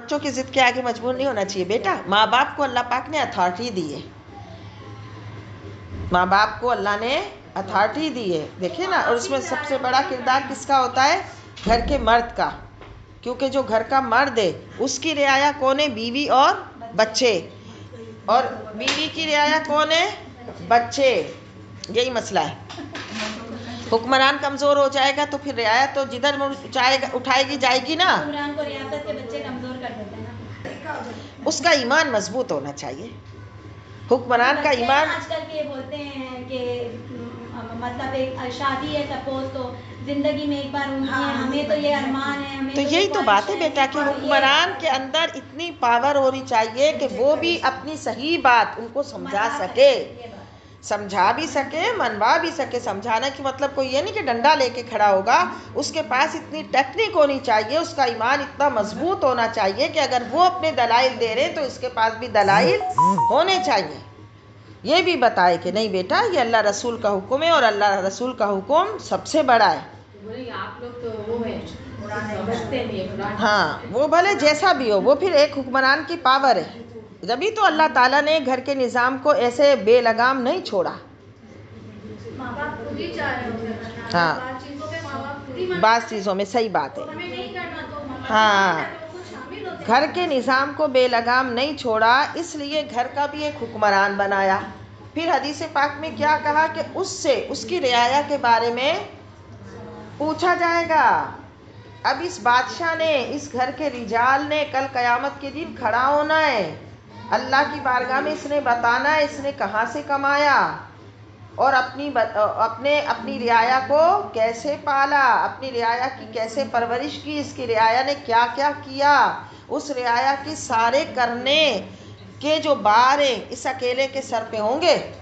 بچوں کی ضد کے آگے مجبور نہیں ہونا چاہیے بیٹا. ماں باپ کو اللہ پاک نے اتھارٹی دی ہے. ماں باپ کو اللہ نے اتھارٹی دی ہے. دیکھیں نا، اور اس میں سب سے بڑا کردار کس کا ہوتا ہے؟ گھر کے مرد کا. کیونکہ جو گھر کا مرد ہے اس کی رعایا کون ہے؟ بیوی اور بچے. اور بیوی کی رعایا کون ہے؟ بچے. یہی مسئلہ ہے. حکمران کمزور ہو جائے گا تو پھر رعایا تو جدھر اٹھائے گی جائے گی نا. حکمران کو ریاست کے بچے کمزور کر دیتے ہیں نا. اس کا ایمان مضبوط ہونا چاہیے. حکمران کا ایمان. آج کل کے بولتے ہیں کہ مطلب ایک شادی ہے سپوز تو زندگی میں ایک بار ہوئی ہے، ہمیں تو یہ ارمان ہے، ہمیں تو یہی تو بات ہے بیٹا کہ حکمران کے اندر اتنی پاور ہونی چاہیے کہ وہ بھی اپنی صحیح بات ان کو سمجھا سکے، سمجھا بھی سکے، منوا بھی سکے. سمجھانا کی مطلب کوئی یہ نہیں کہ ڈنڈا لے کے کھڑا ہوگا. اس کے پاس اتنی ٹیکنیک ہونی چاہیے، اس کا ایمان اتنا مضبوط ہونا چاہیے کہ اگر وہ اپنے دلائل دے رہے تو اس کے پاس بھی دلائل ہونے چاہیے. یہ بھی بتائے کہ نہیں بیٹا یہ اللہ رسول کا حکم ہے اور اللہ رسول کا حکم سب سے بڑا ہے. آپ لوگ تو وہ ہے سمجھتے نہیں. ہاں وہ بھلے جیسا بھی ہو، وہ پھر ایک حکمران کی پاور ہے. جبھی تو اللہ تعالیٰ نے گھر کے نظام کو ایسے بے لگام نہیں چھوڑا. ہاں بعض چیزوں میں صحیح بات ہے. ہاں گھر کے نظام کو بے لگام نہیں چھوڑا، اس لیے گھر کا بھی ایک حکمران بنایا. پھر حدیث پاک میں کیا کہا کہ اس کی رعایا کے بارے میں پوچھا جائے گا. اب اس بادشاہ نے، اس گھر کے رجال نے کل قیامت کے دن کھڑا ہونا ہے. اللہ کی بارگاہ میں اس نے بتانا ہے اس نے کہاں سے کمایا اور اپنی رعایا کو کیسے پالا، اپنی رعایا کی کیسے پرورش کی، اس کی رعایا نے کیا کیا کیا. اس رعایا کی سارے کرنے کے جو بار ہیں اس اکیلے کے سر پہ ہوں گے.